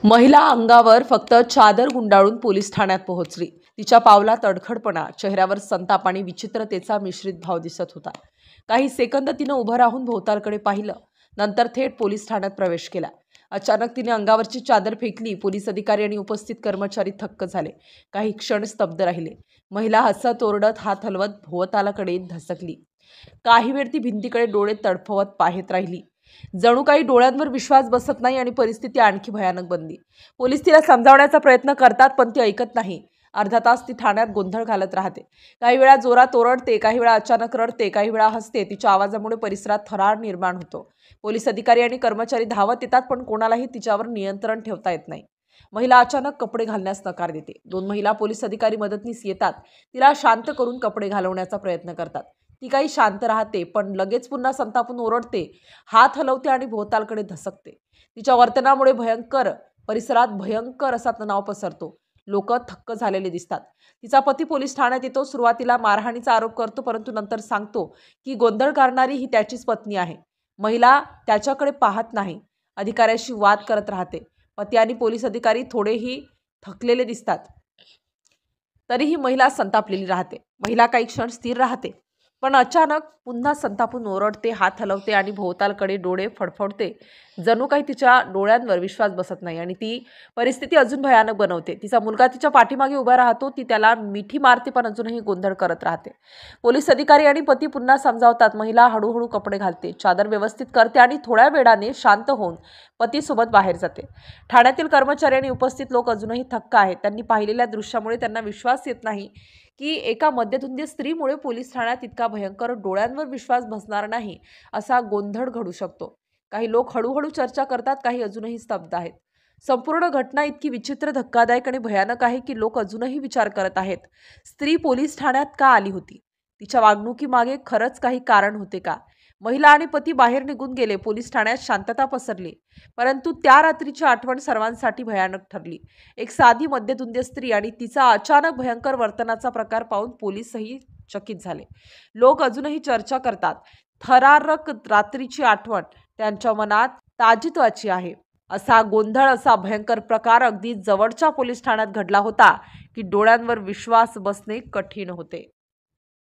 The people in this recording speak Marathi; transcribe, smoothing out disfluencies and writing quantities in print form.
महिला अंगावर फक्त चादर गुंडाळून पोलीस ठाण्यात पोहोचली। तिच्या पावलात अडखडपणा, चेहऱ्यावर संताप आणि विचित्रतेचा मिश्रित भाव दिसत होता। काही सेकंद तिने उभं राहून भोवतालकडे पाहिलं, नंतर थेट पोलीस ठाण्यात प्रवेश केला। अचानक तिने अंगावरची चादर फेकली। पोलीस अधिकारी आणि उपस्थित कर्मचारी थक्क झाले। काही क्षण स्तब्ध राहिले। महिला हसत ओरडत हात हलवत भोवतालाकडे धसकली। काही वेळ ती भिंतीकडे डोळे तडफवत पाहत राहिली। जणू काही डोळ्यांवर विश्वास बसत नाही आणि परिस्थिती आणखी भयानक बनली। पोलीस तिला समजावण्याचा प्रयत्न करतात, पण ती ऐकत नाही। अर्धा तास ती ठाण्यात गोंधळ घालत राहते। काही वेळा जोरात ओरडते, काही वेळा अचानक रडते, काही वेळा हसते। तिच्या आवाजामुळे परिसरात थरार निर्माण होतो। पोलीस अधिकारी आणि कर्मचारी धावत येतात, पण कोणालाही तिच्यावर नियंत्रण ठेवता येत नाही। महिला अचानक कपडे घालण्यास नकार देते। दोन महिला पोलीस अधिकारी मदतनीस येतात, तिला शांत करून कपडे घालवण्याचा प्रयत्न करतात। ती काही शांत राहते, पण लगेच पुन्हा संतापून ओरडते, हात हलवते आणि भोवतालकडे धसकते। तिच्या वर्तनामुळे परिसरात भयंकर असा तणाव पसरतो। लोक थक्क झालेले दिसतात। तिचा पती पोलीस ठाण्यात येतो। सुरुवातीला मारहाणीचा आरोप करतो, परंतु नंतर सांगतो की गोंधळ करणारी ही त्याचीच पत्नी आहे। महिला त्याच्याकडे पाहत नाही, अधिकाऱ्याशी वाद करत राहते। पती आणि पोलीस अधिकारी थोडेही थकलेले दिसतात, तरीही महिला संतापलेली राहते। महिला काही क्षण स्थिर राहते, पण अचानक पुन्हा संतापून ओरडते, हात हलवते आणि भोवतालकडे डोळे फडफडते। जणू काही तिच्या डोळ्यांवर विश्वास बसत नाही आणि ती परिस्थिती अजून भयानक बनवते। तिचा मुलगा तिच्या पाठीमागे उभा राहतो। ती त्याला मिठी मारते, पण अजूनही गोंधळ करत राहते। पोलीस अधिकारी आणि पती पुन्हा समजावतात। महिला हळूहळू कपडे घालते, चादर व्यवस्थित करते आणि थोड्या वेळाने शांत होऊन पतीसोबत बाहेर जाते। ठाण्यातील कर्मचारी आणि उपस्थित लोक अजूनही थक्क आहेत। त्यांनी पाहिलेल्या दृश्यामुळे त्यांना विश्वास येत नाही की एका मध्यधुंदी स्त्रीमुळे पोलीस ठाण्यात इतका भयंकर, डोळ्यांवर विश्वास बसणार नाही असा गोंधळ घडू शकतो। काही लोक हळूहळू चर्चा करतात, काही अजूनही स्तब्ध आहेत। संपूर्ण घटना इतकी विचित्र, धक्कादायक आणि भयानक आहे की लोक अजूनही विचार करत आहेत, स्त्री पोलीस ठाण्यात का आली होती? तिच्या वागणुकीमागे खरंच काही कारण होते का? महिला आणि पती बाहेर निघून गेले। पोलीस ठाण्यात शांतता पसरली, परंतु त्या रात्रीची आठवण सर्वांसाठी भयानक ठरली। एक साधी मध्यधुंद स्त्री आणि तिचा अचानक भयंकर वर्तनाचा प्रकार पाहून पोलीसही चकित झाले। लोक अजूनही चर्चा करतात, थरारक रात्रीची आठवण त्यांच्या मनात ताजित्वाची आहे। असा गोंधळ, असा भयंकर प्रकार अगदी जवळच्या पोलीस ठाण्यात घडला होता की डोळ्यांवर विश्वास बसणे कठीण होते।